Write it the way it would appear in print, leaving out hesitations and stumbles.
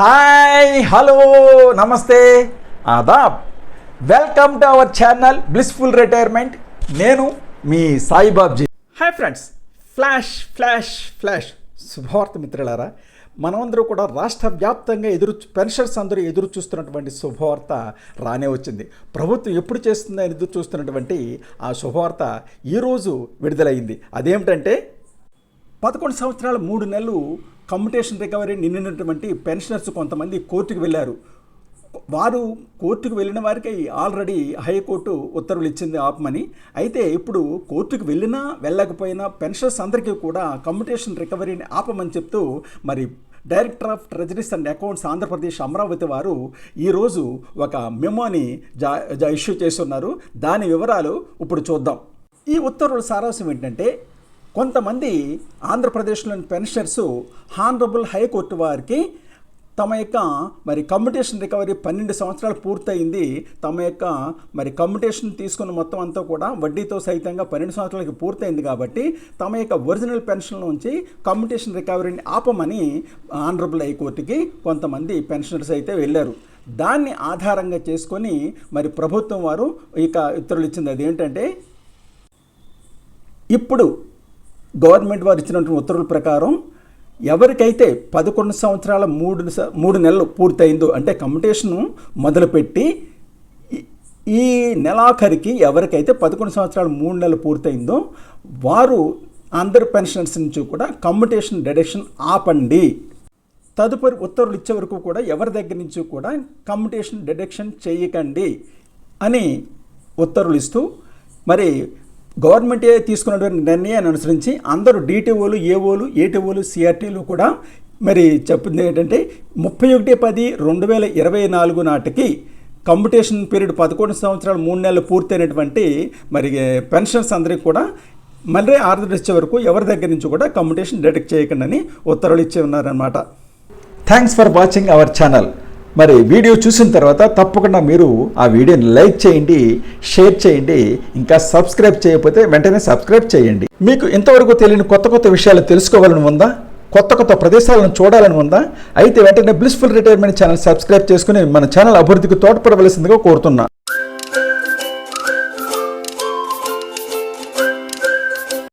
Hi hello నమస్తే ఆదాబ్ welcome to our channel blissful retirement. నేను మీ Saibabji. Hi friends, flash flash flash శుభవార్త మిత్రులారా, మనమందరూ కూడా రాష్ట్ర వ్యాప్తంగా పెన్షనర్స్ అందరూ ఎదురు చూస్తున్నటువంటి శుభవార్త రానే వచ్చింది. ప్రభుత్వం ఎప్పుడు చేస్తుందని ఎదురు చూస్తున్నటువంటి ఆ శుభవార్త ఈరోజు విడుదలైంది. అదేమిటంటే 11 సంవత్సరాల 3 నెలలు కమ్యుటేషన్ రికవరీ నిన్నటువంటి పెన్షనర్స్ కొంతమంది కోర్టుకు వెళ్ళారు. వారు కోర్టుకు వెళ్ళిన వారికి ఆల్రెడీ హైకోర్టు ఉత్తర్వులు ఇచ్చింది ఆపమని. అయితే ఇప్పుడు కోర్టుకు వెళ్ళినా వెళ్ళకపోయినా పెన్షనర్స్ అందరికీ కూడా కమ్యుటేషన్ రికవరీని ఆపమని చెప్తూ మరి director of treasuries and accounts Andhra Pradesh Amaravati వారు ఈరోజు ఒక మెమోని ఇష్యూ చేస్తున్నారు. దాని వివరాలు ఇప్పుడు చూద్దాం. ఈ ఉత్తర్వుల సారాంశం ఏంటంటే, కొంతమంది ఆంధ్రప్రదేశ్లోని పెన్షనర్స్ హానరబుల్ హైకోర్టు వారికి తమ యొక్క మరి కమ్యుటేషన్ రికవరీ 12 సంవత్సరాలు పూర్తయింది. తమ యొక్క మరి కమ్యుటేషన్ తీసుకున్న మొత్తం అంతా కూడా వడ్డీతో సహితంగా 12 సంవత్సరాలకి పూర్తయింది కాబట్టి తమ యొక్క ఒరిజినల్ పెన్షన్ నుంచి కమ్యుటేషన్ రికవరీని ఆపమని ఆనరబుల్ హైకోర్టుకి కొంతమంది పెన్షనర్స్ అయితే వెళ్ళారు. దాన్ని ఆధారంగా చేసుకొని మరి ప్రభుత్వం వారు ఇక ఉత్తర్వులు ఇచ్చింది. అదేంటంటే, ఇప్పుడు గవర్నమెంట్ వారు ఇచ్చినటువంటి ఉత్తర్వుల ప్రకారం ఎవరికైతే 11 సంవత్సరాల 3 నెలలు పూర్తయిందో, అంటే కమ్యుటేషన్ మొదలుపెట్టి ఈ నెలాఖరికి ఎవరికైతే 11 సంవత్సరాలు 3 నెలలు పూర్తయిందో వారు అందరు పెన్షనర్స్ నుంచి కూడా కమ్యుటేషన్ డిడక్షన్ ఆపండి. తదుపరి ఉత్తర్వులు ఇచ్చే వరకు కూడా ఎవరి దగ్గర నుంచి కూడా కమ్యుటేషన్ డిడక్షన్ చేయకండి అని ఉత్తర్వులు ఇస్తూ మరి గవర్నమెంటే తీసుకున్నటువంటి నిర్ణయాన్ని అనుసరించి అందరూ డిటిఓలు, ఏఓలు, ఏటీఓలు, సిఆర్టీలు కూడా మరి చెప్పింది ఏంటంటే 31/10/2024 నాటికి కమ్యుటేషన్ పీరియడ్ 11 సంవత్సరాలు 3 నెలలు పూర్తయినటువంటి మరి పెన్షన్స్ అందరికీ కూడా మళ్ళీ ఆర్డర్ ఇచ్చే వరకు ఎవరి దగ్గర నుంచి కూడా కమ్యుటేషన్ డిడక్ట్ చేయకండి అని ఉత్తర్వులు ఇచ్చి ఉన్నారన్నమాట. Thanks for watching our channel. మరి వీడియో చూసిన తర్వాత తప్పకుండా మీరు ఆ వీడియోని లైక్ చేయండి, షేర్ చేయండి. ఇంకా సబ్స్క్రైబ్ చేయకపోతే వెంటనే సబ్స్క్రైబ్ చేయండి. మీకు ఇంతవరకు తెలియని కొత్త విషయాలు తెలుసుకోవాలని ఉందా? కొత్త ప్రదేశాలను చూడాలని ఉందా? అయితే వెంటనే బ్లిస్ఫుల్ రిటైర్మెంట్ ఛానల్ సబ్స్క్రైబ్ చేసుకుని మన ఛానల్ అభివృద్ధికి తోడ్పడవలసిందిగా కోరుతున్నా.